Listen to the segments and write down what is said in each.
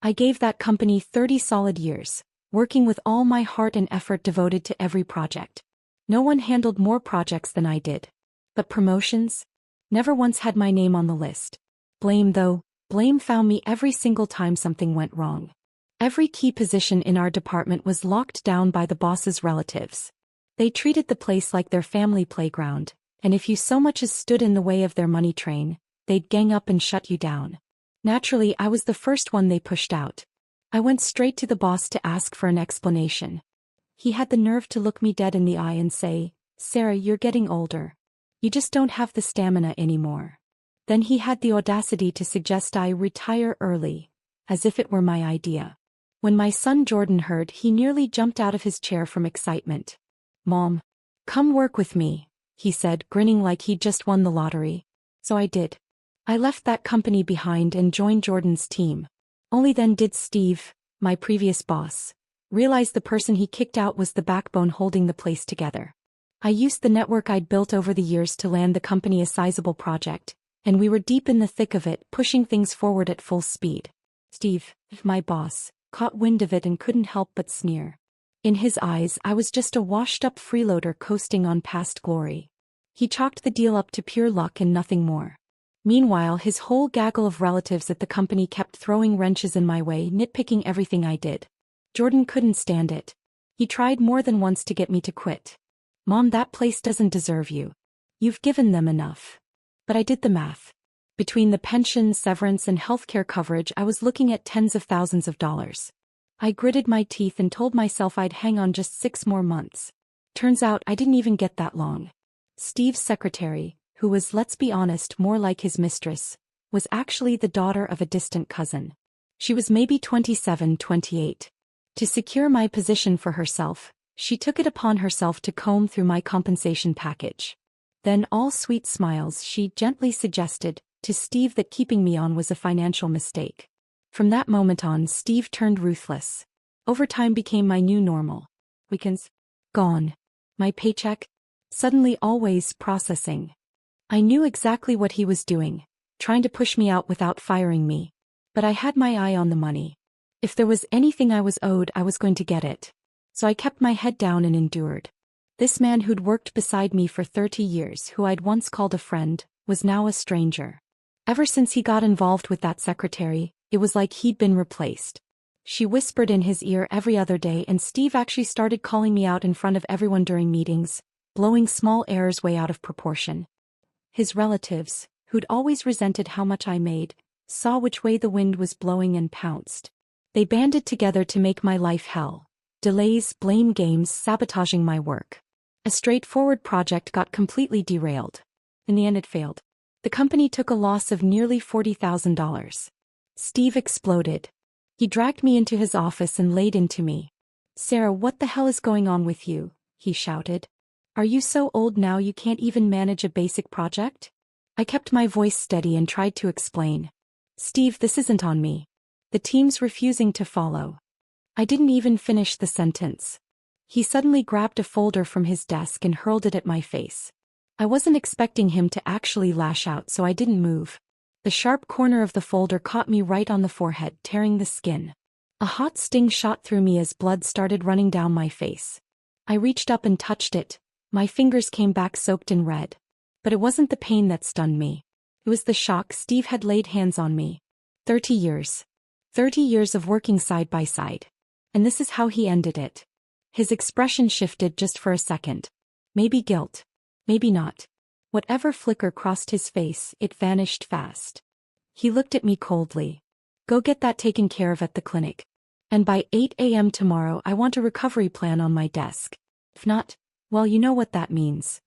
I gave that company 30 solid years, working with all my heart and effort devoted to every project. No one handled more projects than I did. But promotions? Never once had my name on the list. Blame though, blame found me every single time something went wrong. Every key position in our department was locked down by the boss's relatives. They treated the place like their family playground, and if you so much as stood in the way of their money train, they'd gang up and shut you down. Naturally, I was the first one they pushed out. I went straight to the boss to ask for an explanation. He had the nerve to look me dead in the eye and say, "Sarah, you're getting older. You just don't have the stamina anymore." Then he had the audacity to suggest I retire early, as if it were my idea. When my son Jordan heard, he nearly jumped out of his chair from excitement. "Mom, come work with me," he said, grinning like he'd just won the lottery. So I did. I left that company behind and joined Jordan's team. Only then did Steve, my previous boss, realize the person he kicked out was the backbone holding the place together. I used the network I'd built over the years to land the company a sizable project, and we were deep in the thick of it, pushing things forward at full speed. Steve, my boss, caught wind of it and couldn't help but sneer. In his eyes, I was just a washed-up freeloader coasting on past glory. He chalked the deal up to pure luck and nothing more. Meanwhile, his whole gaggle of relatives at the company kept throwing wrenches in my way, nitpicking everything I did. Jordan couldn't stand it. He tried more than once to get me to quit. "Mom, that place doesn't deserve you. You've given them enough." But I did the math. Between the pension, severance, and healthcare coverage, I was looking at tens of thousands of dollars. I gritted my teeth and told myself I'd hang on just 6 more months. Turns out I didn't even get that long. Steve's secretary, who was, let's be honest, more like his mistress, was actually the daughter of a distant cousin. She was maybe 27, 28. To secure my position for herself, she took it upon herself to comb through my compensation package. Then, all sweet smiles, she gently suggested to Steve that keeping me on was a financial mistake. From that moment on, Steve turned ruthless. Overtime became my new normal. Weekends? Gone. My paycheck? Suddenly always processing. I knew exactly what he was doing, trying to push me out without firing me. But I had my eye on the money. If there was anything I was owed, I was going to get it. So I kept my head down and endured. This man who'd worked beside me for 30 years, who I'd once called a friend, was now a stranger. Ever since he got involved with that secretary, it was like he'd been replaced. She whispered in his ear every other day, and Steve actually started calling me out in front of everyone during meetings, blowing small errors way out of proportion. His relatives, who'd always resented how much I made, saw which way the wind was blowing and pounced. They banded together to make my life hell. Delays, blame games, sabotaging my work. A straightforward project got completely derailed. In the end, it failed. The company took a loss of nearly $40,000. Steve exploded. He dragged me into his office and laid into me. "Sarah, what the hell is going on with you?" he shouted. "Are you so old now you can't even manage a basic project?" I kept my voice steady and tried to explain. "Steve, this isn't on me. The team's refusing to follow." I didn't even finish the sentence. He suddenly grabbed a folder from his desk and hurled it at my face. I wasn't expecting him to actually lash out, so I didn't move. The sharp corner of the folder caught me right on the forehead, tearing the skin. A hot sting shot through me as blood started running down my face. I reached up and touched it. My fingers came back soaked in red. But it wasn't the pain that stunned me. It was the shock. Steve had laid hands on me. 30 years. 30 years of working side by side. And this is how he ended it. His expression shifted just for a second. Maybe guilt. Maybe not. Whatever flicker crossed his face, it vanished fast. He looked at me coldly. "Go get that taken care of at the clinic. And by 8 a.m. tomorrow, I want a recovery plan on my desk. If not, well, you know what that means."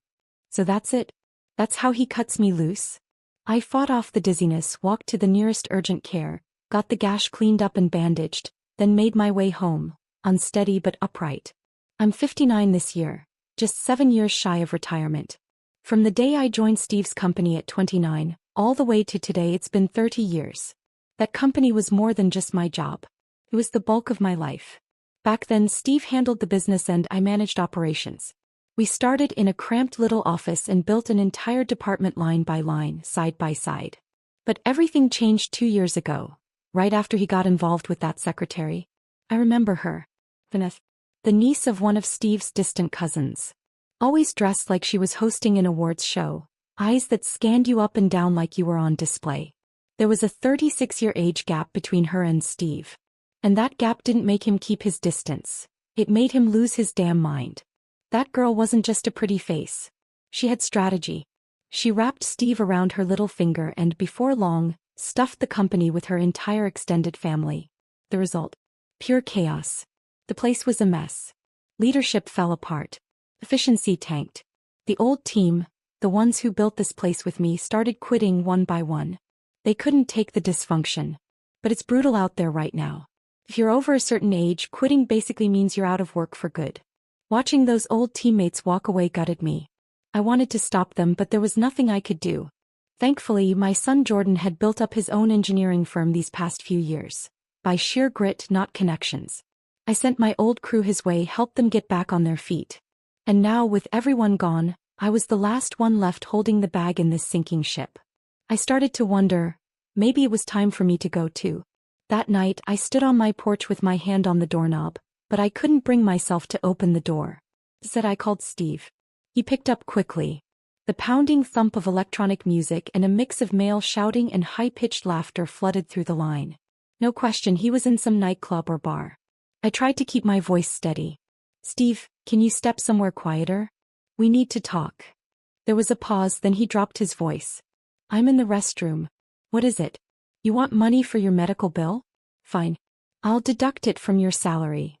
So that's it. That's how he cuts me loose. I fought off the dizziness, walked to the nearest urgent care, got the gash cleaned up and bandaged, then made my way home, unsteady but upright. I'm 59 this year, just 7 years shy of retirement. From the day I joined Steve's company at 29, all the way to today, it's been 30 years. That company was more than just my job. It was the bulk of my life. Back then, Steve handled the business and I managed operations. We started in a cramped little office and built an entire department line by line, side by side. But everything changed 2 years ago, right after he got involved with that secretary. I remember her. Vanessa, the niece of one of Steve's distant cousins. Always dressed like she was hosting an awards show, eyes that scanned you up and down like you were on display. There was a 36-year age gap between her and Steve. And that gap didn't make him keep his distance. It made him lose his damn mind. That girl wasn't just a pretty face. She had strategy. She wrapped Steve around her little finger and, before long, stuffed the company with her entire extended family. The result? Pure chaos. The place was a mess. Leadership fell apart. Efficiency tanked. The old team, the ones who built this place with me, started quitting one by one. They couldn't take the dysfunction. But it's brutal out there right now. If you're over a certain age, quitting basically means you're out of work for good. Watching those old teammates walk away gutted me. I wanted to stop them, but there was nothing I could do. Thankfully, my son Jordan had built up his own engineering firm these past few years. By sheer grit, not connections. I sent my old crew his way, helped them get back on their feet. And now, with everyone gone, I was the last one left holding the bag in this sinking ship. I started to wonder, maybe it was time for me to go too. That night, I stood on my porch with my hand on the doorknob, but I couldn't bring myself to open the door. Instead, I called Steve. He picked up quickly. The pounding thump of electronic music and a mix of male shouting and high-pitched laughter flooded through the line. No question, he was in some nightclub or bar. I tried to keep my voice steady. "Steve, can you step somewhere quieter? We need to talk." There was a pause, then he dropped his voice. "I'm in the restroom." "What is it? You want money for your medical bill? Fine. I'll deduct it from your salary."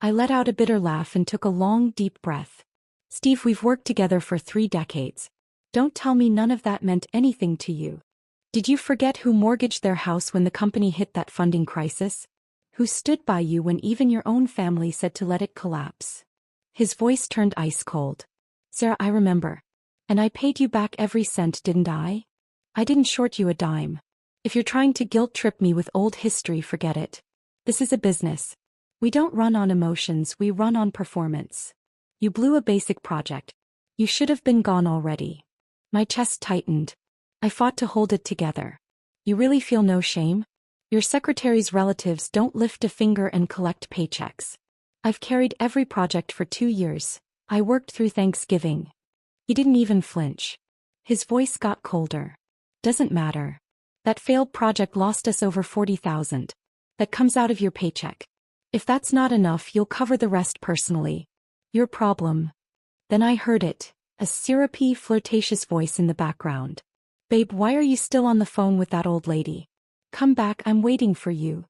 I let out a bitter laugh and took a long, deep breath. "Steve, we've worked together for 3 decades. Don't tell me none of that meant anything to you. Did you forget who mortgaged their house when the company hit that funding crisis? Who stood by you when even your own family said to let it collapse?" His voice turned ice cold. "Sarah, I remember. And I paid you back every cent, didn't I? I didn't short you a dime. If you're trying to guilt-trip me with old history, forget it. This is a business. We don't run on emotions, we run on performance. You blew a basic project. You should have been gone already." My chest tightened. I fought to hold it together. "You really feel no shame? Your secretary's relatives don't lift a finger and collect paychecks. I've carried every project for 2 years. I worked through Thanksgiving." He didn't even flinch. His voice got colder. "Doesn't matter. That failed project lost us over $40,000. That comes out of your paycheck. If that's not enough, you'll cover the rest personally. Your problem." Then I heard it, a syrupy, flirtatious voice in the background. "Babe, why are you still on the phone with that old lady? Come back, I'm waiting for you."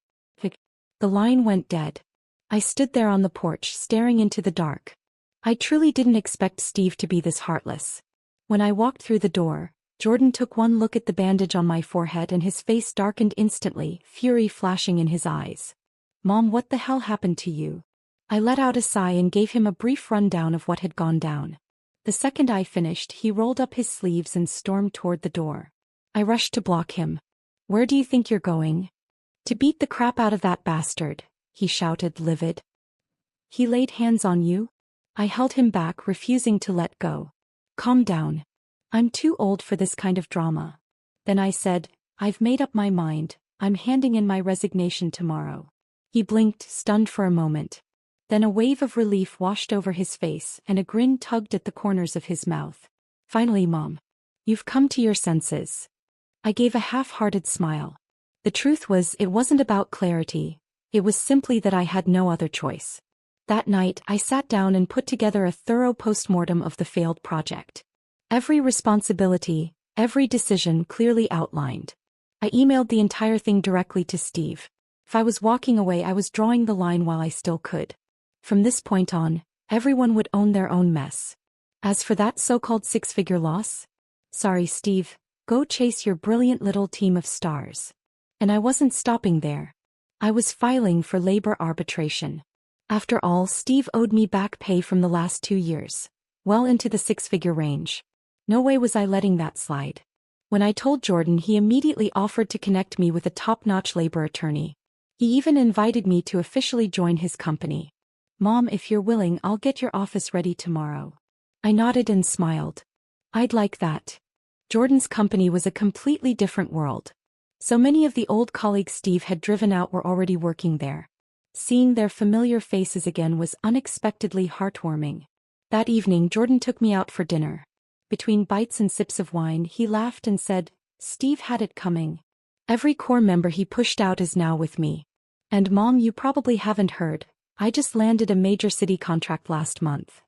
The line went dead. I stood there on the porch, staring into the dark. I truly didn't expect Steve to be this heartless. When I walked through the door, Jordan took one look at the bandage on my forehead and his face darkened instantly, fury flashing in his eyes. "Mom, what the hell happened to you?" I let out a sigh and gave him a brief rundown of what had gone down. The second I finished, he rolled up his sleeves and stormed toward the door. I rushed to block him. "Where do you think you're going?" "To beat the crap out of that bastard," he shouted, livid. "He laid hands on you?" I held him back, refusing to let go. "Calm down. I'm too old for this kind of drama." Then I said, "I've made up my mind. I'm handing in my resignation tomorrow." He blinked, stunned for a moment. Then a wave of relief washed over his face and a grin tugged at the corners of his mouth. "Finally, Mom. You've come to your senses." I gave a half-hearted smile. The truth was, it wasn't about clarity. It was simply that I had no other choice. That night, I sat down and put together a thorough postmortem of the failed project. Every responsibility, every decision clearly outlined. I emailed the entire thing directly to Steve. If I was walking away, I was drawing the line while I still could. From this point on, everyone would own their own mess. As for that so-called 6-figure loss? Sorry, Steve, go chase your brilliant little team of stars. And I wasn't stopping there. I was filing for labor arbitration. After all, Steve owed me back pay from the last 2 years, well into the 6-figure range. No way was I letting that slide. When I told Jordan, he immediately offered to connect me with a top-notch labor attorney. He even invited me to officially join his company. "Mom, if you're willing, I'll get your office ready tomorrow." I nodded and smiled. I'd like that. Jordan's company was a completely different world. So many of the old colleagues Steve had driven out were already working there. Seeing their familiar faces again was unexpectedly heartwarming. That evening Jordan took me out for dinner. Between bites and sips of wine he laughed and said, "Steve had it coming. Every core member he pushed out is now with me. And Mom, you probably haven't heard, I just landed a major city contract last month."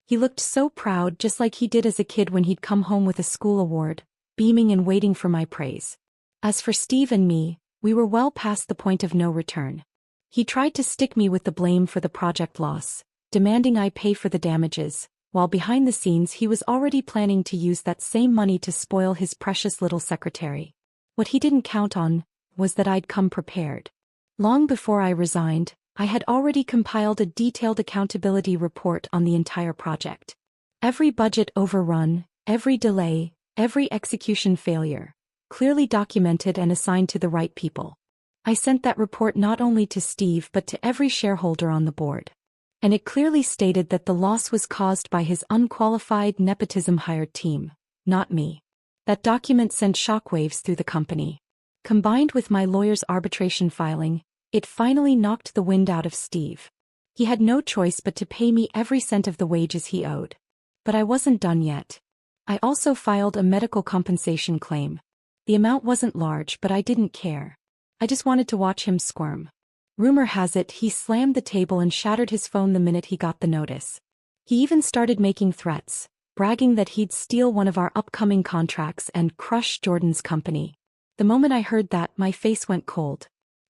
He looked so proud, just like he did as a kid when he'd come home with a school award, beaming and waiting for my praise. As for Steve and me, we were well past the point of no return. He tried to stick me with the blame for the project loss, demanding I pay for the damages, while behind the scenes he was already planning to use that same money to spoil his precious little secretary. What he didn't count on was that I'd come prepared. Long before I resigned, I had already compiled a detailed accountability report on the entire project. Every budget overrun, every delay, every execution failure, clearly documented and assigned to the right people. I sent that report not only to Steve but to every shareholder on the board. And it clearly stated that the loss was caused by his unqualified nepotism-hired team, not me. That document sent shockwaves through the company. Combined with my lawyer's arbitration filing, it finally knocked the wind out of Steve. He had no choice but to pay me every cent of the wages he owed. But I wasn't done yet. I also filed a medical compensation claim. The amount wasn't large, but I didn't care. I just wanted to watch him squirm. Rumor has it he slammed the table and shattered his phone the minute he got the notice. He even started making threats, bragging that he'd steal one of our upcoming contracts and crush Jordan's company. The moment I heard that, my face went cold.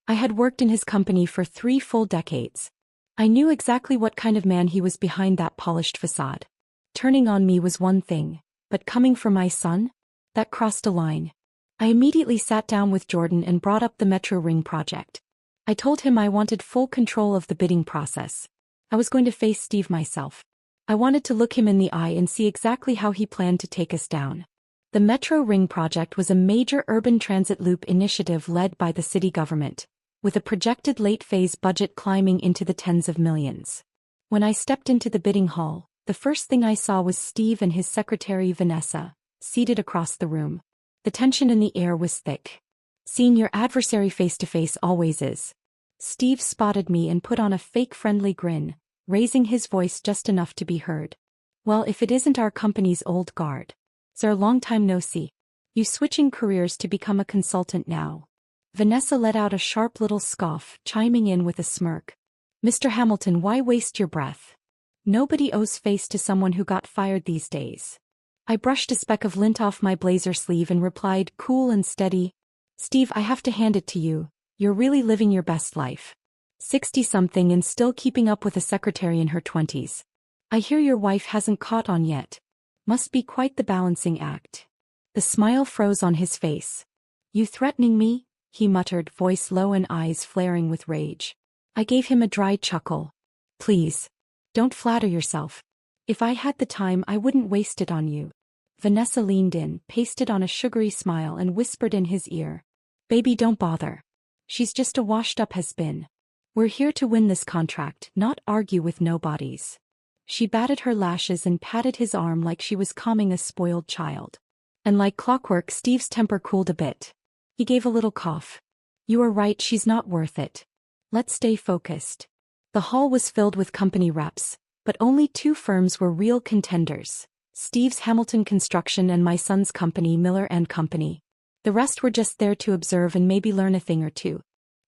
I had worked in his company for 3 full decades. I knew exactly what kind of man he was behind that polished facade. Turning on me was one thing, but coming for my son? That crossed a line. I immediately sat down with Jordan and brought up the Metro Ring project. I told him I wanted full control of the bidding process. I was going to face Steve myself. I wanted to look him in the eye and see exactly how he planned to take us down. The Metro Ring project was a major urban transit loop initiative led by the city government, with a projected late-phase budget climbing into the tens of millions. When I stepped into the bidding hall, the first thing I saw was Steve and his secretary Vanessa, seated across the room. The tension in the air was thick. Seeing your adversary face-to-face always is. Steve spotted me and put on a fake friendly grin, raising his voice just enough to be heard. "Well, if it isn't our company's old guard. Sir, long time no see. You switching careers to become a consultant now?" Vanessa let out a sharp little scoff, chiming in with a smirk. "Mr. Hamilton, why waste your breath? Nobody owes face to someone who got fired these days." I brushed a speck of lint off my blazer sleeve and replied, cool and steady, "Steve, I have to hand it to you. You're really living your best life. 60-something and still keeping up with a secretary in her 20s. I hear your wife hasn't caught on yet. Must be quite the balancing act." The smile froze on his face. "You threatening me?" he muttered, voice low and eyes flaring with rage. I gave him a dry chuckle. "Please. Don't flatter yourself. If I had the time, I wouldn't waste it on you." Vanessa leaned in, pasted on a sugary smile and whispered in his ear, "Baby, don't bother. She's just a washed-up has-been. We're here to win this contract, not argue with nobodies." She batted her lashes and patted his arm like she was calming a spoiled child. And like clockwork, Steve's temper cooled a bit. He gave a little cough. "You are right, she's not worth it. Let's stay focused." The hall was filled with company reps, but only 2 firms were real contenders: Steve's Hamilton Construction and my son's company, Miller and Company. The rest were just there to observe and maybe learn a thing or two.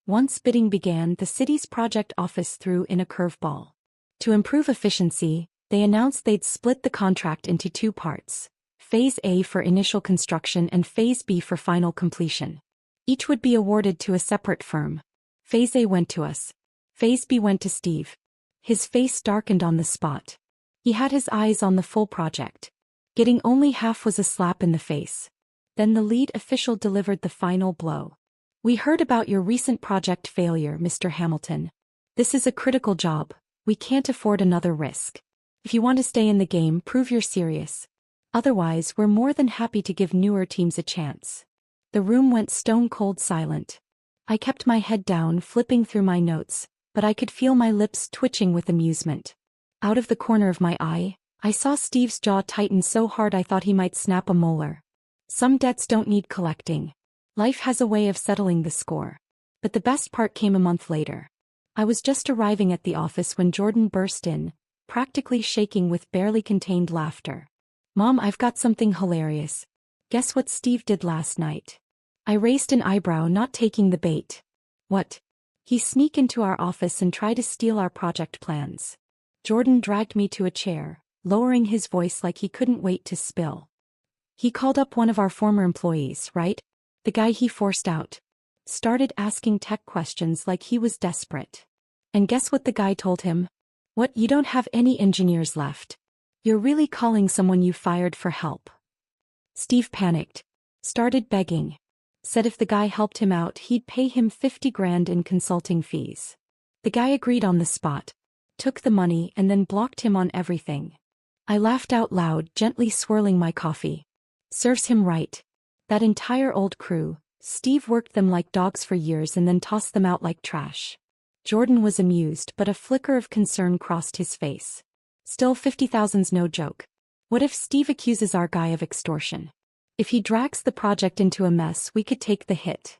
Once bidding began, the city's project office threw in a curveball. To improve efficiency, they announced they'd split the contract into 2 parts: Phase A for initial construction and Phase B for final completion. Each would be awarded to a separate firm. Phase A went to us. Phase B went to Steve. His face darkened on the spot. He had his eyes on the full project. Getting only half was a slap in the face. Then the lead official delivered the final blow. "We heard about your recent project failure, Mr. Hamilton. This is a critical job. We can't afford another risk. If you want to stay in the game, prove you're serious. Otherwise, we're more than happy to give newer teams a chance." The room went stone-cold silent. I kept my head down, flipping through my notes, but I could feel my lips twitching with amusement. Out of the corner of my eye, I saw Steve's jaw tighten so hard I thought he might snap a molar. Some debts don't need collecting. Life has a way of settling the score. But the best part came a month later. I was just arriving at the office when Jordan burst in, practically shaking with barely contained laughter. "Mom, I've got something hilarious. Guess what Steve did last night?" I raised an eyebrow, not taking the bait. "What?" "He sneaked into our office and tried to steal our project plans." Jordan dragged me to a chair, lowering his voice like he couldn't wait to spill. "He called up one of our former employees, right? The guy he forced out. Started asking tech questions like he was desperate. And guess what the guy told him? 'What, you don't have any engineers left? You're really calling someone you fired for help?'" Steve panicked. Started begging. Said if the guy helped him out he'd pay him 50 grand in consulting fees. The guy agreed on the spot. Took the money and then blocked him on everything. I laughed out loud, gently swirling my coffee. Serves him right. That entire old crew, Steve worked them like dogs for years and then tossed them out like trash. Jordan was amused, but a flicker of concern crossed his face. "Still, 50,000's no joke. What if Steve accuses our guy of extortion? If he drags the project into a mess, we could take the hit."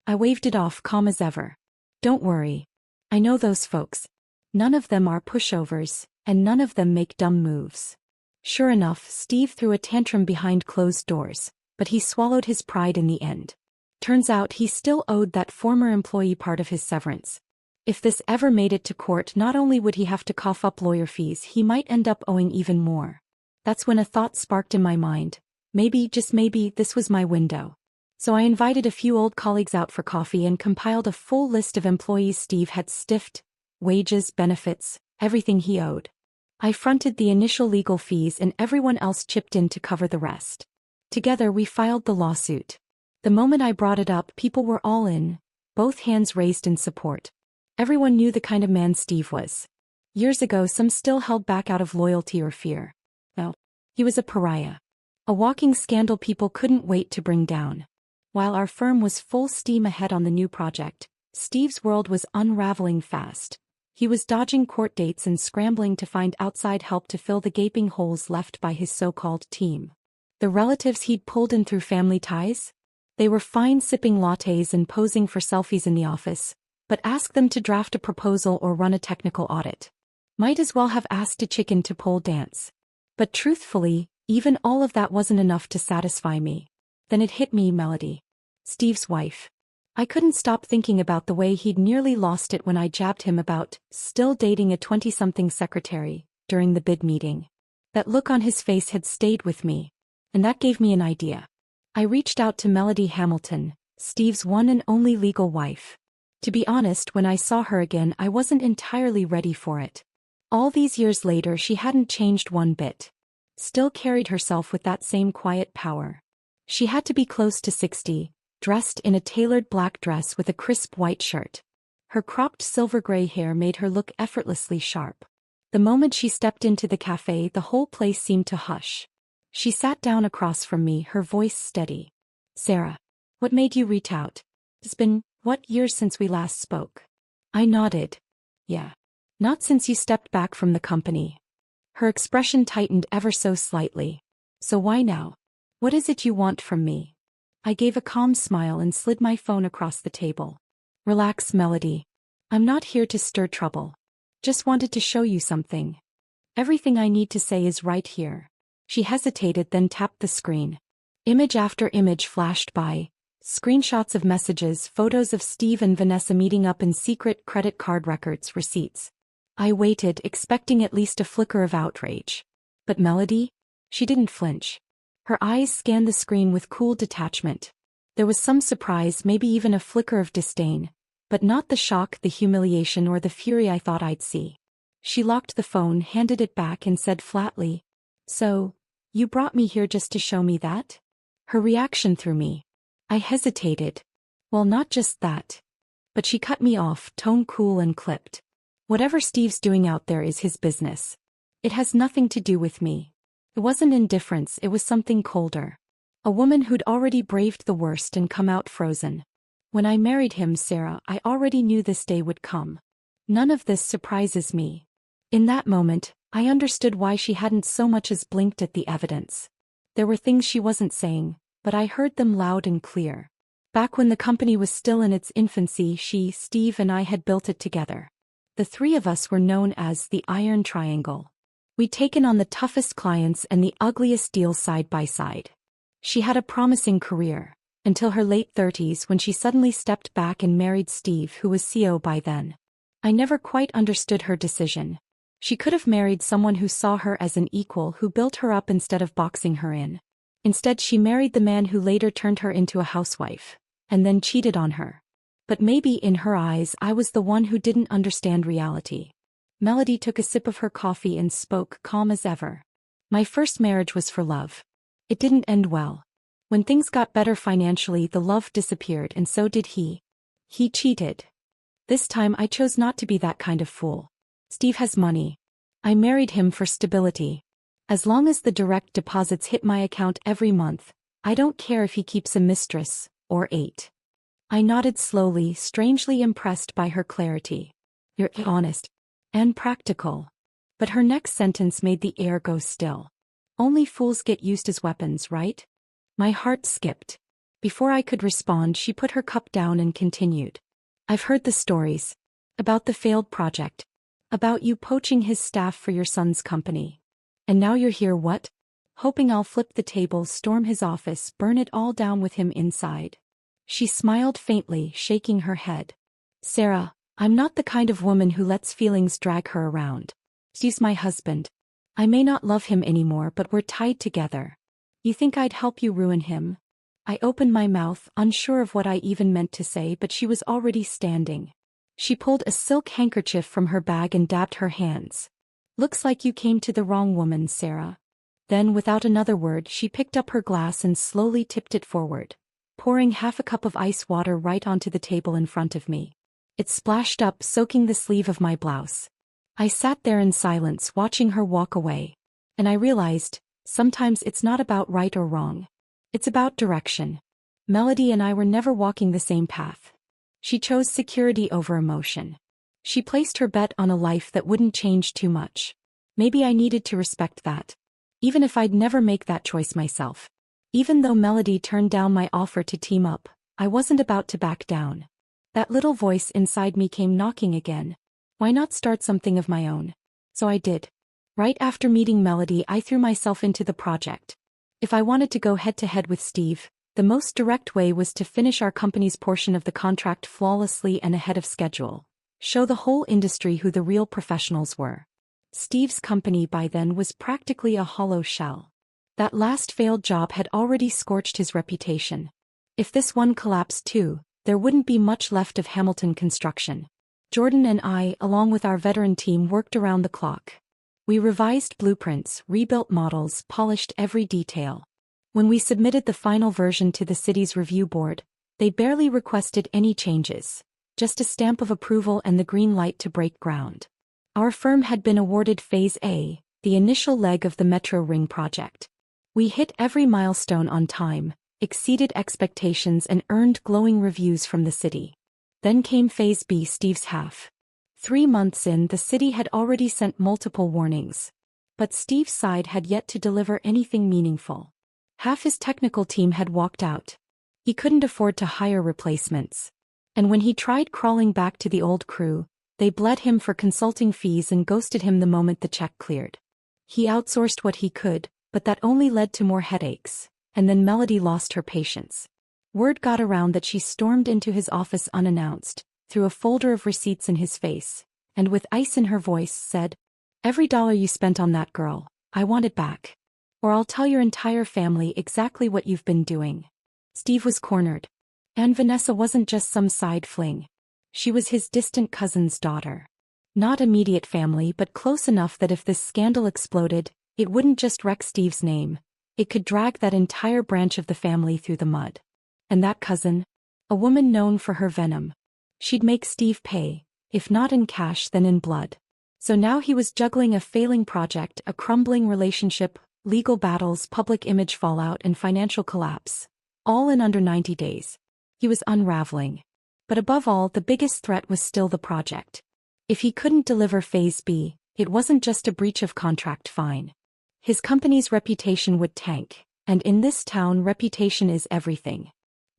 I waved it off, calm as ever. "Don't worry. I know those folks. None of them are pushovers, and none of them make dumb moves." Sure enough, Steve threw a tantrum behind closed doors, but he swallowed his pride in the end. Turns out he still owed that former employee part of his severance. If this ever made it to court, not only would he have to cough up lawyer fees, he might end up owing even more. That's when a thought sparked in my mind. Maybe, just maybe, this was my window. So I invited a few old colleagues out for coffee and compiled a full list of employees Steve had stiffed: wages, benefits, everything he owed. I fronted the initial legal fees and everyone else chipped in to cover the rest. Together we filed the lawsuit. The moment I brought it up, people were all in, both hands raised in support. Everyone knew the kind of man Steve was. Years ago, some still held back out of loyalty or fear. No, he was a pariah. A walking scandal people couldn't wait to bring down. While our firm was full steam ahead on the new project, Steve's world was unraveling fast. He was dodging court dates and scrambling to find outside help to fill the gaping holes left by his so-called team. The relatives he'd pulled in through family ties? They were fine sipping lattes and posing for selfies in the office, but ask them to draft a proposal or run a technical audit. Might as well have asked a chicken to pole dance. But truthfully, even all of that wasn't enough to satisfy me. Then it hit me, Melody. Steve's wife. I couldn't stop thinking about the way he'd nearly lost it when I jabbed him about still dating a 20-something secretary during the bid meeting. That look on his face had stayed with me, and that gave me an idea. I reached out to Melody Hamilton, Steve's one and only legal wife. To be honest, when I saw her again, I wasn't entirely ready for it. All these years later, she hadn't changed one bit. Still carried herself with that same quiet power. She had to be close to 60, dressed in a tailored black dress with a crisp white shirt. Her cropped silver-gray hair made her look effortlessly sharp. The moment she stepped into the cafe, the whole place seemed to hush. She sat down across from me, her voice steady. "Sarah, what made you reach out? It's been, what, years since we last spoke?" I nodded. "Yeah. Not since you stepped back from the company." Her expression tightened ever so slightly. "So why now? What is it you want from me?" I gave a calm smile and slid my phone across the table. "Relax, Melody. I'm not here to stir trouble. Just wanted to show you something. Everything I need to say is right here." She hesitated, then tapped the screen. Image after image flashed by. Screenshots of messages, photos of Steve and Vanessa meeting up in secret, credit card records, receipts. I waited, expecting at least a flicker of outrage. But Melody? She didn't flinch. Her eyes scanned the screen with cool detachment. There was some surprise, maybe even a flicker of disdain, but not the shock, the humiliation, or the fury I thought I'd see. She locked the phone, handed it back, and said flatly, "So, you brought me here just to show me that?" Her reaction threw me. I hesitated. "Well, not just that." But she cut me off, tone cool and clipped. "Whatever Steve's doing out there is his business. It has nothing to do with me." It wasn't indifference, it was something colder. A woman who'd already braved the worst and come out frozen. When I married him, Sarah, I already knew this day would come. None of this surprises me. In that moment, I understood why she hadn't so much as blinked at the evidence. There were things she wasn't saying, but I heard them loud and clear. Back when the company was still in its infancy, Steve and I had built it together. The three of us were known as the Iron Triangle. We'd taken on the toughest clients and the ugliest deals side by side. She had a promising career, until her late 30s when she suddenly stepped back and married Steve, who was CEO by then. I never quite understood her decision. She could have married someone who saw her as an equal, who built her up instead of boxing her in. Instead, she married the man who later turned her into a housewife, and then cheated on her. But maybe in her eyes I was the one who didn't understand reality. Melody took a sip of her coffee and spoke, calm as ever. My first marriage was for love. It didn't end well. When things got better financially, the love disappeared, and so did he. He cheated. This time I chose not to be that kind of fool. Steve has money. I married him for stability. As long as the direct deposits hit my account every month, I don't care if he keeps a mistress, or 8. I nodded slowly, strangely impressed by her clarity. You're honest. And practical. But her next sentence made the air go still. Only fools get used as weapons, right? My heart skipped. Before I could respond, she put her cup down and continued. I've heard the stories. About the failed project. About you poaching his staff for your son's company. And now you're here, what? Hoping I'll flip the table, storm his office, burn it all down with him inside. She smiled faintly, shaking her head. Sarah, I'm not the kind of woman who lets feelings drag her around. Steve's my husband. I may not love him anymore, but we're tied together. You think I'd help you ruin him? I opened my mouth, unsure of what I even meant to say, but she was already standing. She pulled a silk handkerchief from her bag and dabbed her hands. Looks like you came to the wrong woman, Sarah. Then, without another word, she picked up her glass and slowly tipped it forward, pouring half a cup of ice water right onto the table in front of me. It splashed up, soaking the sleeve of my blouse. I sat there in silence, watching her walk away. And I realized, sometimes it's not about right or wrong. It's about direction. Melody and I were never walking the same path. She chose security over emotion. She placed her bet on a life that wouldn't change too much. Maybe I needed to respect that. Even if I'd never make that choice myself. Even though Melody turned down my offer to team up, I wasn't about to back down. That little voice inside me came knocking again. Why not start something of my own? So I did. Right after meeting Melody, I threw myself into the project. If I wanted to go head-to-head with Steve, the most direct way was to finish our company's portion of the contract flawlessly and ahead of schedule. Show the whole industry who the real professionals were. Steve's company by then was practically a hollow shell. That last failed job had already scorched his reputation. If this one collapsed too, there wouldn't be much left of Hamilton Construction. Jordan and I, along with our veteran team, worked around the clock. We revised blueprints, rebuilt models, polished every detail. When we submitted the final version to the city's review board, they barely requested any changes. Just a stamp of approval and the green light to break ground. Our firm had been awarded Phase A, the initial leg of the Metro Ring project. We hit every milestone on time, exceeded expectations and earned glowing reviews from the city. Then came Phase B, Steve's half. 3 months in, the city had already sent multiple warnings. But Steve's side had yet to deliver anything meaningful. Half his technical team had walked out. He couldn't afford to hire replacements. And when he tried crawling back to the old crew, they bled him for consulting fees and ghosted him the moment the check cleared. He outsourced what he could, but that only led to more headaches, and then Melody lost her patience. Word got around that she stormed into his office unannounced, threw a folder of receipts in his face, and with ice in her voice said, "Every dollar you spent on that girl, I want it back. Or I'll tell your entire family exactly what you've been doing." Steve was cornered. And Vanessa wasn't just some side fling. She was his distant cousin's daughter. Not immediate family, but close enough that if this scandal exploded, it wouldn't just wreck Steve's name. It could drag that entire branch of the family through the mud. And that cousin? A woman known for her venom. She'd make Steve pay, if not in cash then in blood. So now he was juggling a failing project, a crumbling relationship, legal battles, public image fallout and financial collapse. All in under 90 days. He was unraveling. But above all, the biggest threat was still the project. If he couldn't deliver Phase B, it wasn't just a breach of contract fine. His company's reputation would tank, and in this town reputation is everything.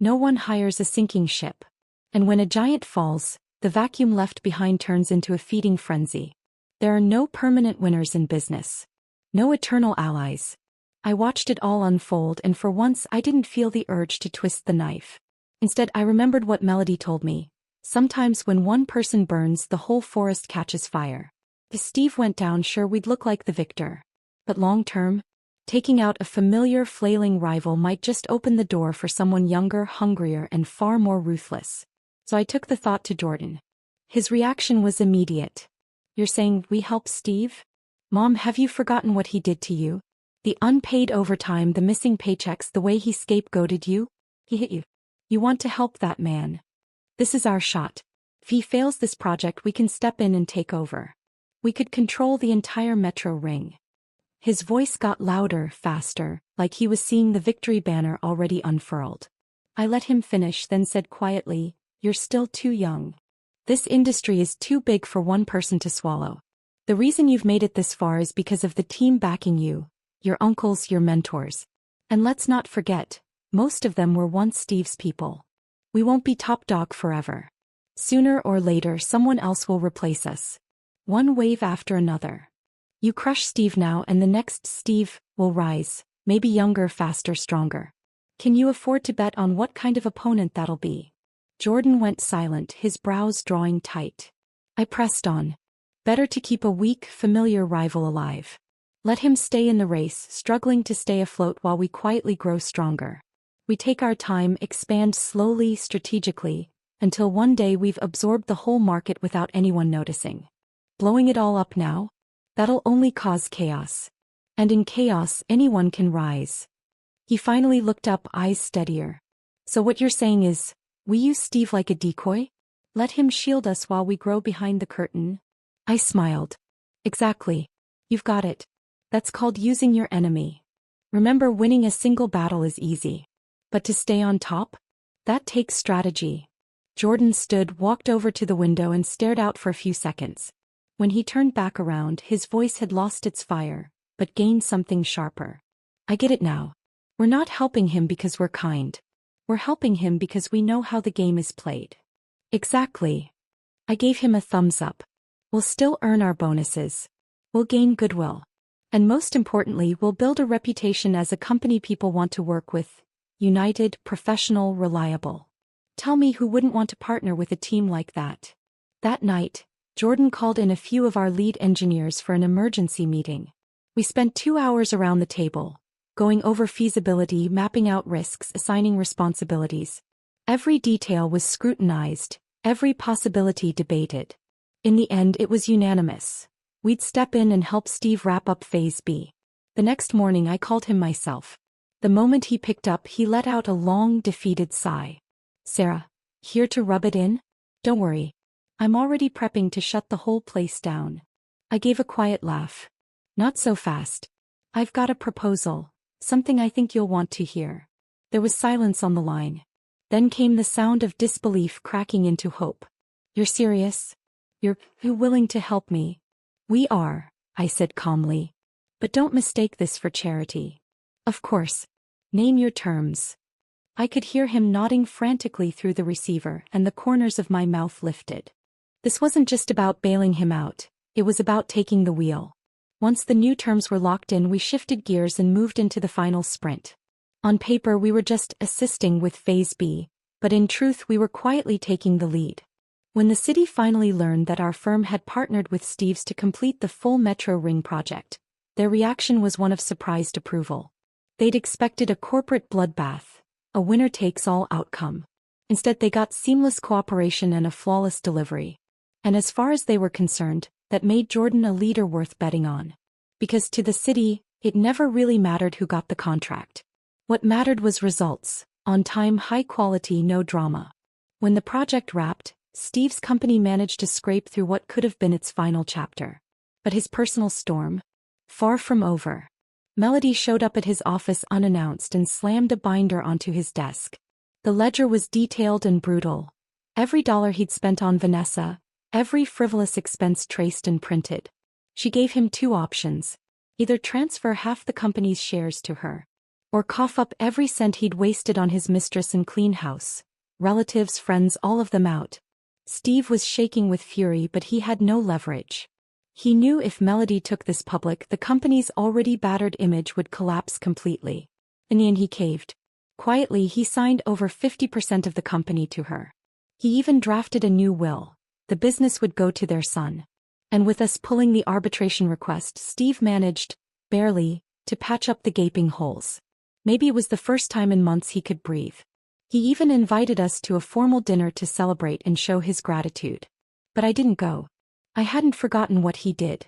No one hires a sinking ship. And when a giant falls, the vacuum left behind turns into a feeding frenzy. There are no permanent winners in business. No eternal allies. I watched it all unfold, and for once I didn't feel the urge to twist the knife. Instead, I remembered what Melody told me. Sometimes when one person burns, the whole forest catches fire. If Steve went down, sure, we'd look like the victor. But long-term, taking out a familiar flailing rival might just open the door for someone younger, hungrier, and far more ruthless. So I took the thought to Jordan. His reaction was immediate. You're saying we help Steve? Mom, have you forgotten what he did to you? The unpaid overtime, the missing paychecks, the way he scapegoated you? He hit you. You want to help that man. This is our shot. If he fails this project, we can step in and take over. We could control the entire metro ring. His voice got louder, faster, like he was seeing the victory banner already unfurled. I let him finish, then said quietly, "You're still too young. This industry is too big for one person to swallow. The reason you've made it this far is because of the team backing you, your uncles, your mentors. And let's not forget, most of them were once Steve's people. We won't be top dog forever. Sooner or later, someone else will replace us. One wave after another. You crush Steve now, and the next Steve will rise, maybe younger, faster, stronger. Can you afford to bet on what kind of opponent that'll be?" Jordan went silent, his brows drawing tight. I pressed on. Better to keep a weak, familiar rival alive. Let him stay in the race, struggling to stay afloat while we quietly grow stronger. We take our time, expand slowly, strategically, until one day we've absorbed the whole market without anyone noticing. Blowing it all up now? That'll only cause chaos. And in chaos, anyone can rise. He finally looked up, eyes steadier. So what you're saying is, we use Steve like a decoy? Let him shield us while we grow behind the curtain? I smiled. Exactly. You've got it. That's called using your enemy. Remember, winning a single battle is easy. But to stay on top? That takes strategy. Jordan stood, walked over to the window and stared out for a few seconds. When he turned back around, his voice had lost its fire, but gained something sharper. I get it now. We're not helping him because we're kind. We're helping him because we know how the game is played. Exactly. I gave him a thumbs up. We'll still earn our bonuses. We'll gain goodwill. And most importantly, we'll build a reputation as a company people want to work with. United, professional, reliable. Tell me who wouldn't want to partner with a team like that. That night, Jordan called in a few of our lead engineers for an emergency meeting. We spent 2 hours around the table, going over feasibility, mapping out risks, assigning responsibilities. Every detail was scrutinized, every possibility debated. In the end, it was unanimous. We'd step in and help Steve wrap up Phase B. The next morning, I called him myself. The moment he picked up, he let out a long, defeated sigh. "Sarah, here to rub it in? Don't worry. I'm already prepping to shut the whole place down." I gave a quiet laugh. "Not so fast. I've got a proposal, something I think you'll want to hear." There was silence on the line. Then came the sound of disbelief cracking into hope. "You're serious? You're willing to help me?" "We are," I said calmly. "But don't mistake this for charity." "Of course. Name your terms." I could hear him nodding frantically through the receiver, and the corners of my mouth lifted. This wasn't just about bailing him out, it was about taking the wheel. Once the new terms were locked in, we shifted gears and moved into the final sprint. On paper, we were just assisting with Phase B, but in truth we were quietly taking the lead. When the city finally learned that our firm had partnered with Steve's to complete the full Metro Ring project, their reaction was one of surprised approval. They'd expected a corporate bloodbath, a winner-takes-all outcome. Instead, they got seamless cooperation and a flawless delivery. And as far as they were concerned, that made Jordan a leader worth betting on. Because to the city, it never really mattered who got the contract. What mattered was results, on time, high quality, no drama. When the project wrapped, Steve's company managed to scrape through what could have been its final chapter. But his personal storm? Far from over. Melody showed up at his office unannounced and slammed a binder onto his desk. The ledger was detailed and brutal. Every dollar he'd spent on Vanessa, every frivolous expense traced and printed. She gave him 2 options. Either transfer half the company's shares to her, Or cough up every cent he'd wasted on his mistress and clean house. Relatives, friends, all of them out. Steve was shaking with fury, but he had no leverage. He knew if Melody took this public, the company's already battered image would collapse completely. In the end, he caved. Quietly, he signed over 50% of the company to her. He even drafted a new will. The business would go to their son. And with us pulling the arbitration request, Steve managed, barely, to patch up the gaping holes. Maybe it was the first time in months he could breathe. He even invited us to a formal dinner to celebrate and show his gratitude. But I didn't go. I hadn't forgotten what he did.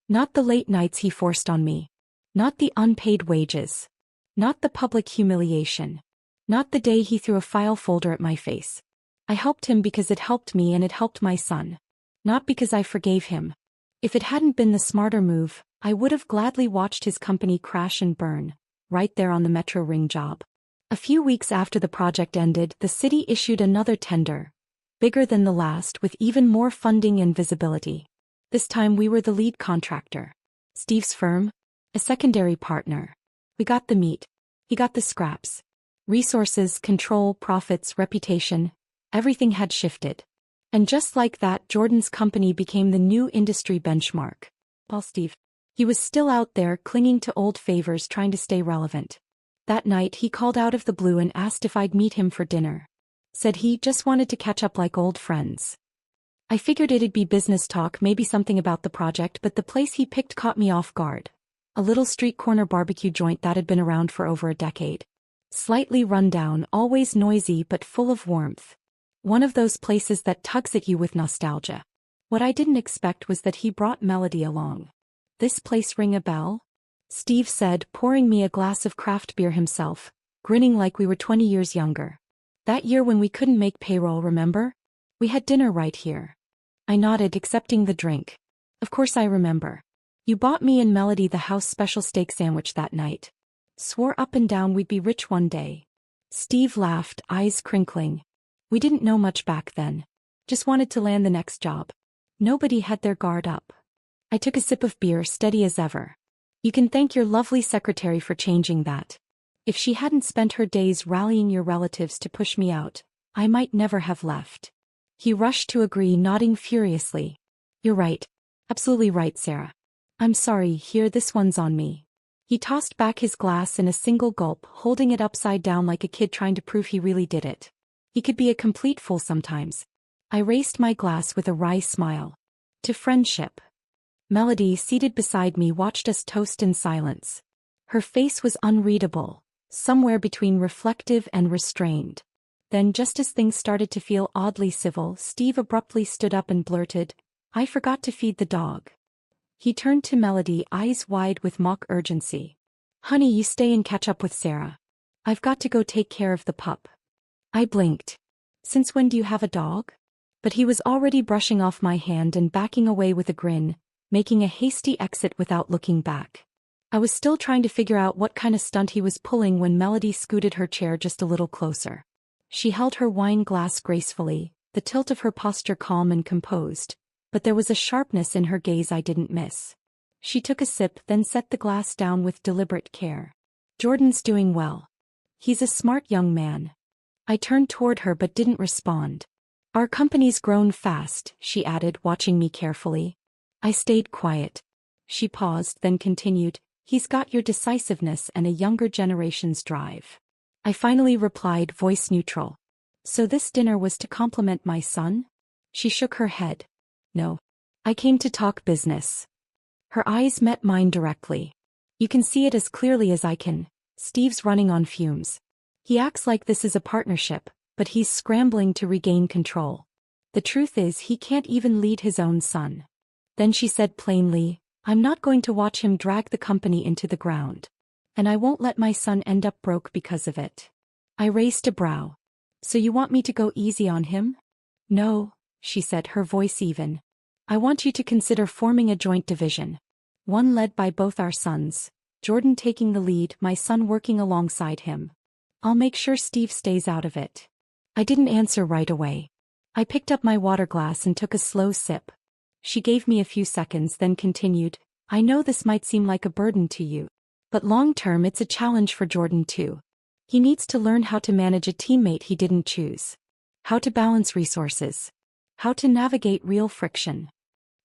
Not the late nights he forced on me. Not the unpaid wages. Not the public humiliation. Not the day he threw a file folder at my face. I helped him because it helped me and it helped my son. Not because I forgave him. If it hadn't been the smarter move, I would have gladly watched his company crash and burn, right there on the Metro Ring job. A few weeks after the project ended, the city issued another tender, bigger than the last, with even more funding and visibility. This time we were the lead contractor. Steve's firm? A secondary partner. We got the meat. He got the scraps. Resources, control, profits, reputation, everything had shifted. And just like that, Jordan's company became the new industry benchmark. While Steve, he was still out there clinging to old favors, trying to stay relevant. That night he called out of the blue and asked if I'd meet him for dinner. Said he just wanted to catch up like old friends. I figured it'd be business talk, maybe something about the project, but the place he picked caught me off guard. A little street corner barbecue joint that had been around for over a decade. Slightly run down, always noisy but full of warmth. One of those places that tugs at you with nostalgia. What I didn't expect was that he brought Melody along. This place ring a bell? Steve said, pouring me a glass of craft beer himself, grinning like we were 20 years younger. That year when we couldn't make payroll, remember? We had dinner right here. I nodded, accepting the drink. Of course I remember. You bought me and Melody the house special steak sandwich that night. Swore up and down we'd be rich one day. Steve laughed, eyes crinkling. We didn't know much back then. Just wanted to land the next job. Nobody had their guard up. I took a sip of beer, steady as ever. You can thank your lovely secretary for changing that. If she hadn't spent her days rallying your relatives to push me out, I might never have left. He rushed to agree, nodding furiously. You're right. Absolutely right, Sarah. I'm sorry, here, this one's on me. He tossed back his glass in a single gulp, holding it upside down like a kid trying to prove he really did it. He could be a complete fool sometimes. I raised my glass with a wry smile. To friendship. Melody, seated beside me, watched us toast in silence. Her face was unreadable, somewhere between reflective and restrained. Then, just as things started to feel oddly civil, Steve abruptly stood up and blurted, I forgot to feed the dog. He turned to Melody, eyes wide with mock urgency. Honey, you stay and catch up with Sarah. I've got to go take care of the pup. I blinked. Since when do you have a dog? But he was already brushing off my hand and backing away with a grin, making a hasty exit without looking back. I was still trying to figure out what kind of stunt he was pulling when Melody scooted her chair just a little closer. She held her wine glass gracefully, the tilt of her posture calm and composed, but there was a sharpness in her gaze I didn't miss. She took a sip, then set the glass down with deliberate care. Jordan's doing well. He's a smart young man. I turned toward her but didn't respond. Our company's grown fast, she added, watching me carefully. I stayed quiet. She paused, then continued, he's got your decisiveness and a younger generation's drive. I finally replied, voice neutral. So this dinner was to compliment my son? She shook her head. No. I came to talk business. Her eyes met mine directly. You can see it as clearly as I can. Steve's running on fumes. He acts like this is a partnership, but he's scrambling to regain control. The truth is he can't even lead his own son. Then she said plainly, I'm not going to watch him drag the company into the ground. And I won't let my son end up broke because of it. I raised a brow. So you want me to go easy on him? No, she said, her voice even. I want you to consider forming a joint division. One led by both our sons, Jordan taking the lead, my son working alongside him. I'll make sure Steve stays out of it. I didn't answer right away. I picked up my water glass and took a slow sip. She gave me a few seconds, then continued, I know this might seem like a burden to you. But long-term it's a challenge for Jordan too. He needs to learn how to manage a teammate he didn't choose. How to balance resources. How to navigate real friction.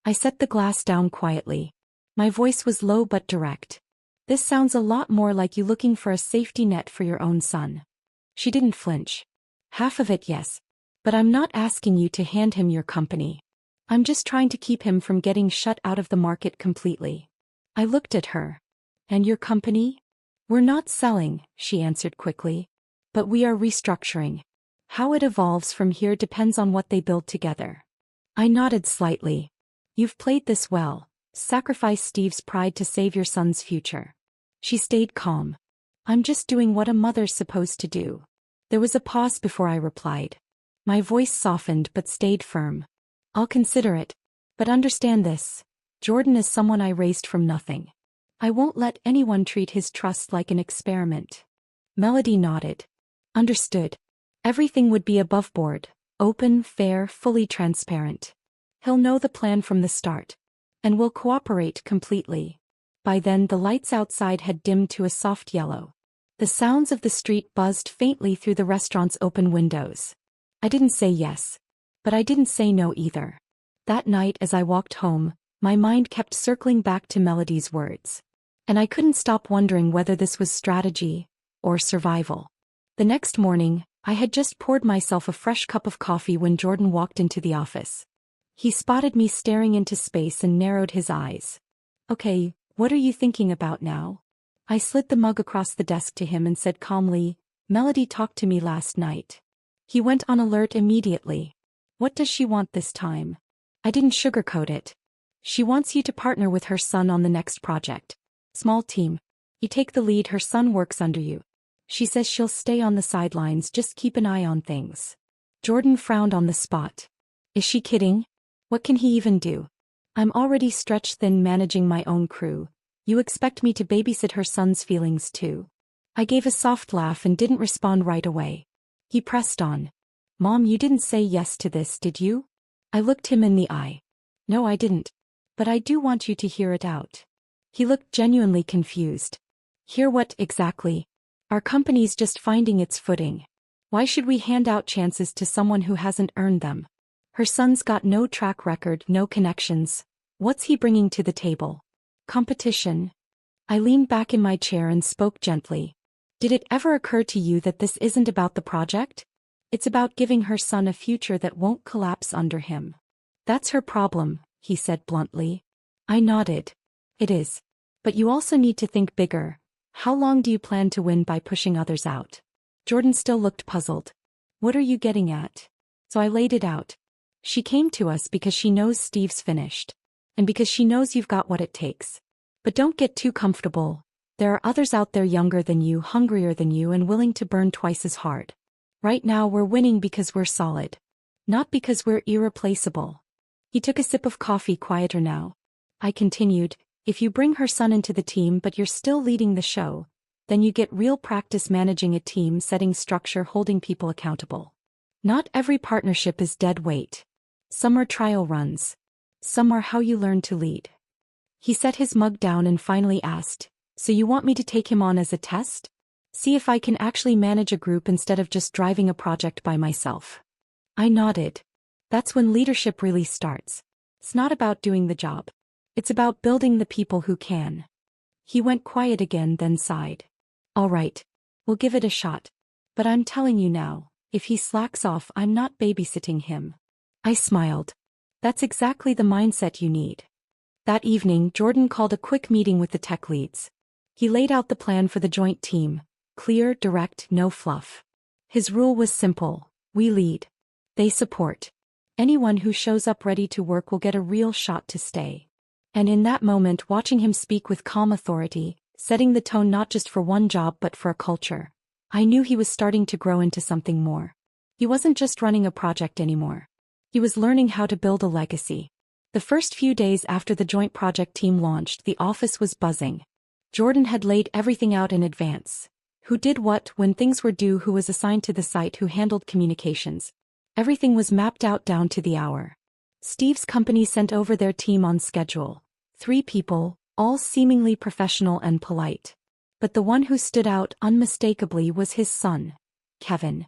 I set the glass down quietly. My voice was low but direct. This sounds a lot more like you looking for a safety net for your own son. She didn't flinch. Half of it, yes. But I'm not asking you to hand him your company. I'm just trying to keep him from getting shut out of the market completely. I looked at her. And your company? We're not selling, she answered quickly. But we are restructuring. How it evolves from here depends on what they build together. I nodded slightly. You've played this well. Sacrifice Steve's pride to save your son's future. She stayed calm. I'm just doing what a mother's supposed to do. There was a pause before I replied. My voice softened but stayed firm. I'll consider it. But understand this. Jordan is someone I raised from nothing. I won't let anyone treat his trust like an experiment. Melody nodded. Understood. Everything would be above board, open, fair, fully transparent. He'll know the plan from the start. And will cooperate completely. By then the lights outside had dimmed to a soft yellow. The sounds of the street buzzed faintly through the restaurant's open windows. I didn't say yes. But I didn't say no either. That night as I walked home, my mind kept circling back to Melody's words. And I couldn't stop wondering whether this was strategy or survival. The next morning, I had just poured myself a fresh cup of coffee when Jordan walked into the office. He spotted me staring into space and narrowed his eyes. Okay, what are you thinking about now? I slid the mug across the desk to him and said calmly, Melody talked to me last night. He went on alert immediately. What does she want this time? I didn't sugarcoat it. She wants you to partner with her son on the next project. Small team. You take the lead, her son works under you. She says she'll stay on the sidelines, just keep an eye on things. Jordan frowned on the spot. Is she kidding? What can he even do? I'm already stretched thin managing my own crew. You expect me to babysit her son's feelings too? I gave a soft laugh and didn't respond right away. He pressed on. Mom, you didn't say yes to this, did you? I looked him in the eye. No, I didn't. But I do want you to hear it out. He looked genuinely confused. Hear what exactly? Our company's just finding its footing. Why should we hand out chances to someone who hasn't earned them? Her son's got no track record, no connections. What's he bringing to the table? Competition. I leaned back in my chair and spoke gently. Did it ever occur to you that this isn't about the project? It's about giving her son a future that won't collapse under him. That's her problem, he said bluntly. I nodded. It is. But you also need to think bigger. How long do you plan to win by pushing others out? Jordan still looked puzzled. What are you getting at? So I laid it out. She came to us because she knows Steve's finished. And because she knows you've got what it takes. But don't get too comfortable. There are others out there younger than you, hungrier than you, and willing to burn twice as hard. Right now we're winning because we're solid. Not because we're irreplaceable. He took a sip of coffee, quieter now. I continued, if you bring her son into the team but you're still leading the show, then you get real practice managing a team, setting structure, holding people accountable. Not every partnership is dead weight. Some are trial runs. Some are how you learn to lead. He set his mug down and finally asked, so you want me to take him on as a test? See if I can actually manage a group instead of just driving a project by myself. I nodded. That's when leadership really starts. It's not about doing the job. It's about building the people who can. He went quiet again, then sighed. All right, we'll give it a shot. But I'm telling you now, if he slacks off, I'm not babysitting him. I smiled. That's exactly the mindset you need. That evening, Jordan called a quick meeting with the tech leads. He laid out the plan for the joint team. Clear, direct, no fluff. His rule was simple. We lead. They support. Anyone who shows up ready to work will get a real shot to stay. And in that moment, watching him speak with calm authority, setting the tone not just for one job but for a culture, I knew he was starting to grow into something more. He wasn't just running a project anymore. He was learning how to build a legacy. The first few days after the joint project team launched, the office was buzzing. Jordan had laid everything out in advance. Who did what, when things were due, who was assigned to the site, who handled communications. Everything was mapped out down to the hour. Steve's company sent over their team on schedule. 3 people, all seemingly professional and polite. But the one who stood out unmistakably was his son, Kevin.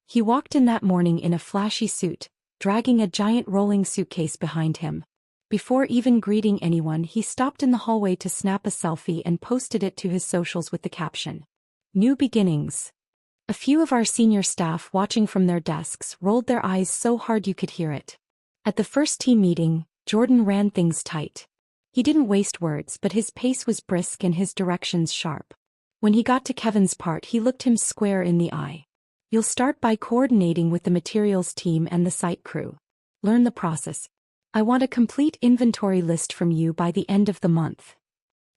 He walked in that morning in a flashy suit, dragging a giant rolling suitcase behind him. Before even greeting anyone, he stopped in the hallway to snap a selfie and posted it to his socials with the caption, "New beginnings." A few of our senior staff watching from their desks rolled their eyes so hard you could hear it. At the first team meeting, Jordan ran things tight. He didn't waste words, but his pace was brisk and his directions sharp. When he got to Kevin's part, he looked him square in the eye. "You'll start by coordinating with the materials team and the site crew. Learn the process. I want a complete inventory list from you by the end of the month."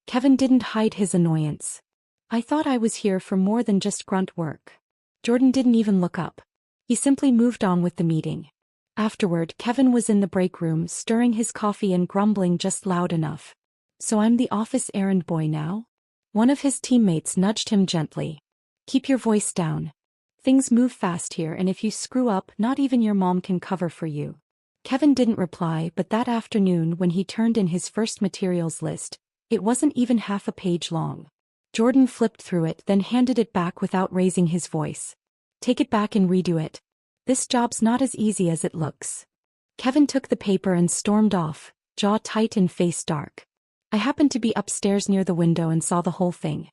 Kevin didn't hide his annoyance. "I thought I was here for more than just grunt work." Jordan didn't even look up. He simply moved on with the meeting. Afterward, Kevin was in the break room stirring his coffee and grumbling just loud enough. "So I'm the office errand boy now?" One of his teammates nudged him gently. "Keep your voice down. Things move fast here, and if you screw up, not even your mom can cover for you." Kevin didn't reply, but that afternoon when he turned in his first materials list, it wasn't even half a page long. Jordan flipped through it, then handed it back without raising his voice. "Take it back and redo it. This job's not as easy as it looks." Kevin took the paper and stormed off, jaw tight and face dark. I happened to be upstairs near the window and saw the whole thing.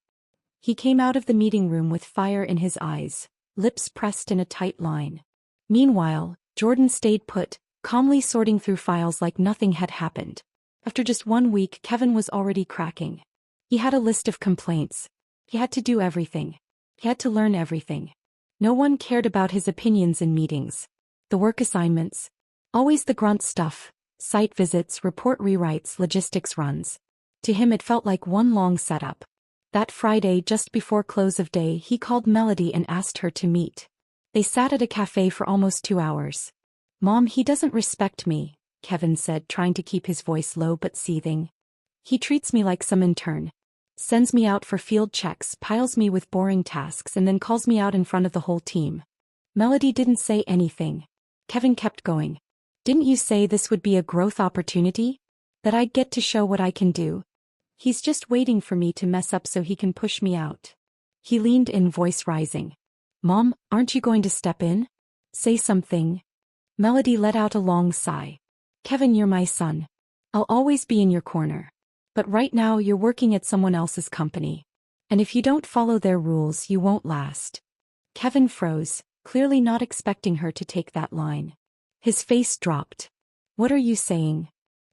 He came out of the meeting room with fire in his eyes, lips pressed in a tight line. Meanwhile, Jordan stayed put, calmly sorting through files like nothing had happened. After just 1 week, Kevin was already cracking. He had a list of complaints. He had to do everything. He had to learn everything. No one cared about his opinions in meetings. The work assignments. Always the grunt stuff. Site visits, report rewrites, logistics runs. To him it felt like one long setup. That Friday, just before close of day, he called Melody and asked her to meet. They sat at a cafe for almost 2 hours. "Mom, he doesn't respect me," Kevin said, trying to keep his voice low but seething. "He treats me like some intern. Sends me out for field checks, piles me with boring tasks, and then calls me out in front of the whole team." Melody didn't say anything. Kevin kept going. "Didn't you say this would be a growth opportunity? That I'd get to show what I can do? He's just waiting for me to mess up so he can push me out." He leaned in, voice rising. "Mom, aren't you going to step in? Say something." Melody let out a long sigh. "Kevin, you're my son. I'll always be in your corner. But right now you're working at someone else's company. And if you don't follow their rules, you won't last." Kevin froze, clearly not expecting her to take that line. His face dropped. "What are you saying?"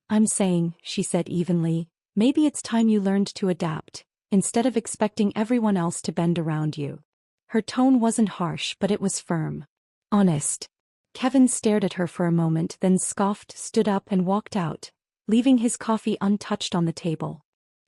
"I'm saying," she said evenly, "maybe it's time you learned to adapt, instead of expecting everyone else to bend around you." Her tone wasn't harsh, but it was firm. Honest. Kevin stared at her for a moment, then scoffed, stood up and walked out, leaving his coffee untouched on the table.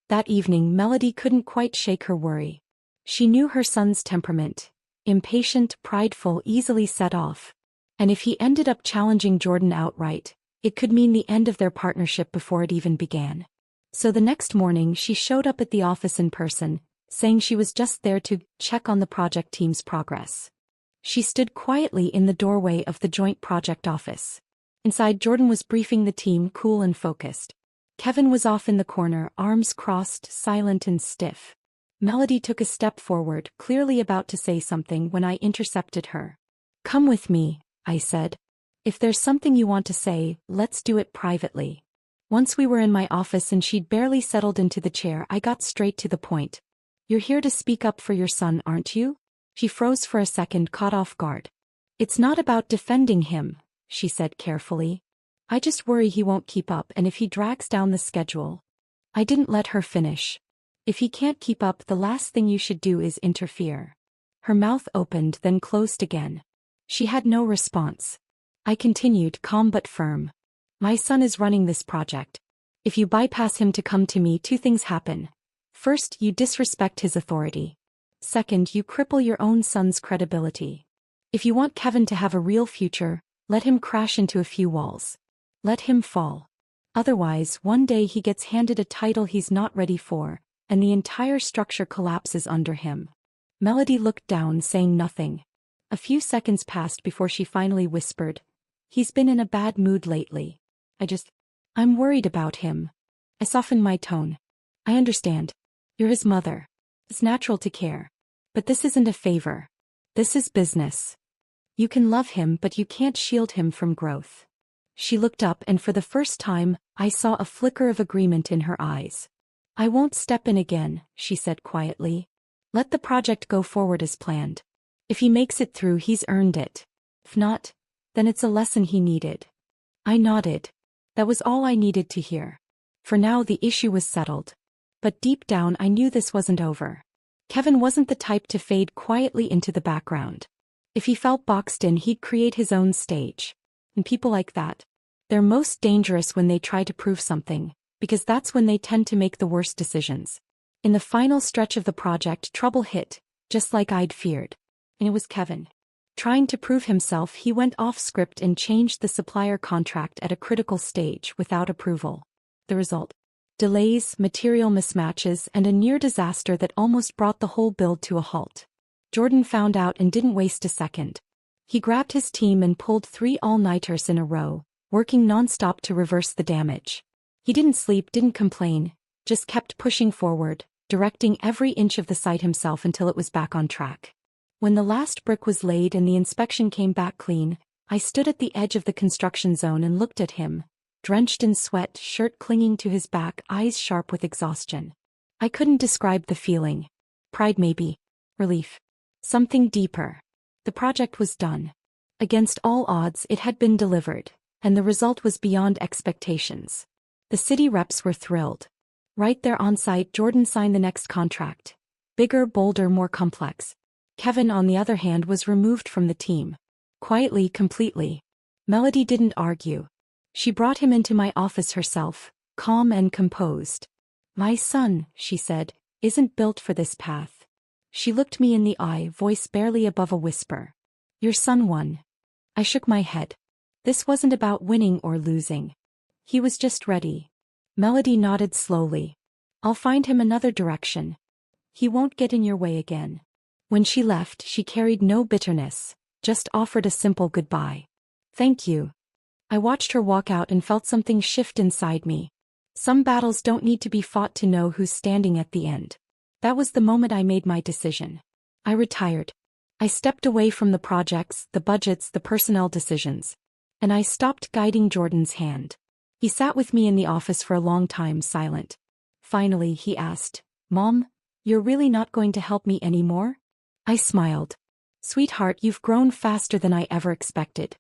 That evening, Melody couldn't quite shake her worry. She knew her son's temperament. Impatient, prideful, easily set off. And if he ended up challenging Jordan outright, it could mean the end of their partnership before it even began. So the next morning she showed up at the office in person, saying she was just there to check on the project team's progress. She stood quietly in the doorway of the joint project office. Inside, Jordan was briefing the team, cool and focused. Kevin was off in the corner, arms crossed, silent and stiff. Melody took a step forward, clearly about to say something when I intercepted her. "Come with me," I said. "If there's something you want to say, let's do it privately." Once we were in my office and she'd barely settled into the chair, I got straight to the point. "You're here to speak up for your son, aren't you?" She froze for a second, caught off guard. "It's not about defending him," she said carefully. "I just worry he won't keep up, and if he drags down the schedule." I didn't let her finish. "If he can't keep up, the last thing you should do is interfere." Her mouth opened, then closed again. She had no response. I continued, calm but firm. "My son is running this project. If you bypass him to come to me, 2 things happen. First, you disrespect his authority. Second, you cripple your own son's credibility. If you want Kevin to have a real future, let him crash into a few walls. Let him fall. Otherwise, one day he gets handed a title he's not ready for, and the entire structure collapses under him." Melody looked down, saying nothing. A few seconds passed before she finally whispered, "He's been in a bad mood lately. I'm worried about him." I softened my tone. "I understand. You're his mother. It's natural to care. But this isn't a favor. This is business. You can love him, but you can't shield him from growth. She looked up, and for the first time, I saw a flicker of agreement in her eyes. I won't step in again, she said quietly. Let the project go forward as planned. If he makes it through, he's earned it. If not, then it's a lesson he needed. I nodded. That was all I needed to hear. For now, the issue was settled. But deep down, I knew this wasn't over. Kevin wasn't the type to fade quietly into the background. If he felt boxed in, he'd create his own stage. And people like that, they're most dangerous when they try to prove something, because that's when they tend to make the worst decisions. In the final stretch of the project, trouble hit, just like I'd feared. And it was Kevin. Trying to prove himself, he went off script and changed the supplier contract at a critical stage without approval. The result? Delays, material mismatches, and a near disaster that almost brought the whole build to a halt. Jordan found out and didn't waste a second. He grabbed his team and pulled 3 all-nighters in a row, working non-stop to reverse the damage. He didn't sleep, didn't complain, just kept pushing forward, directing every inch of the site himself until it was back on track. When the last brick was laid and the inspection came back clean, I stood at the edge of the construction zone and looked at him, drenched in sweat, shirt clinging to his back, eyes sharp with exhaustion. I couldn't describe the feeling. Pride maybe. Relief. Something deeper. The project was done. Against all odds, it had been delivered, and the result was beyond expectations. The city reps were thrilled. Right there on site, Jordan signed the next contract. Bigger, bolder, more complex. Kevin, on the other hand, was removed from the team. Quietly, completely. Melody didn't argue. She brought him into my office herself, calm and composed. My son, she said, isn't built for this path. She looked me in the eye, voice barely above a whisper. Your son won. I shook my head. This wasn't about winning or losing. He was just ready. Melody nodded slowly. I'll find him another direction. He won't get in your way again. When she left, she carried no bitterness, just offered a simple goodbye. Thank you. I watched her walk out and felt something shift inside me. Some battles don't need to be fought to know who's standing at the end. That was the moment I made my decision. I retired. I stepped away from the projects, the budgets, the personnel decisions. And I stopped guiding Jordan's hand. He sat with me in the office for a long time, silent. Finally, he asked, Mom, you're really not going to help me anymore? I smiled. Sweetheart, you've grown faster than I ever expected.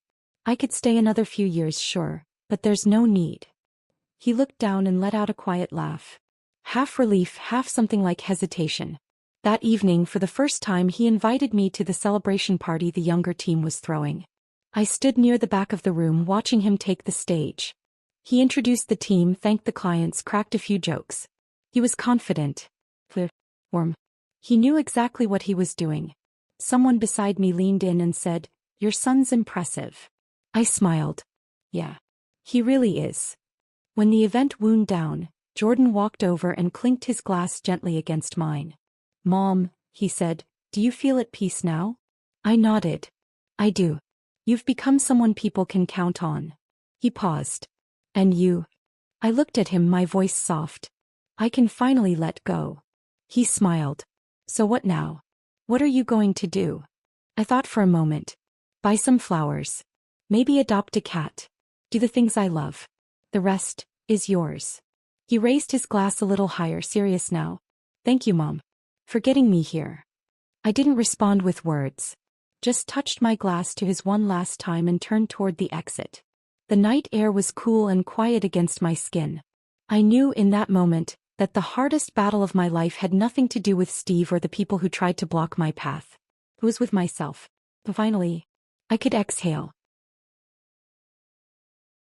I could stay another few years, sure, but there's no need. He looked down and let out a quiet laugh. Half relief, half something like hesitation. That evening, for the first time, he invited me to the celebration party the younger team was throwing. I stood near the back of the room watching him take the stage. He introduced the team, thanked the clients, cracked a few jokes. He was confident. Warm. He knew exactly what he was doing. Someone beside me leaned in and said, Your son's impressive. I smiled. Yeah. He really is. When the event wound down, Jordan walked over and clinked his glass gently against mine. Mom, he said, do you feel at peace now? I nodded. I do. You've become someone people can count on. He paused. And you? I looked at him, my voice soft. I can finally let go. He smiled. So what now? What are you going to do? I thought for a moment. Buy some flowers. Maybe adopt a cat. Do the things I love. The rest is yours. He raised his glass a little higher, serious now. Thank you, Mom, for getting me here. I didn't respond with words. Just touched my glass to his one last time and turned toward the exit. The night air was cool and quiet against my skin. I knew in that moment that the hardest battle of my life had nothing to do with Steve or the people who tried to block my path. It was with myself. But finally, I could exhale.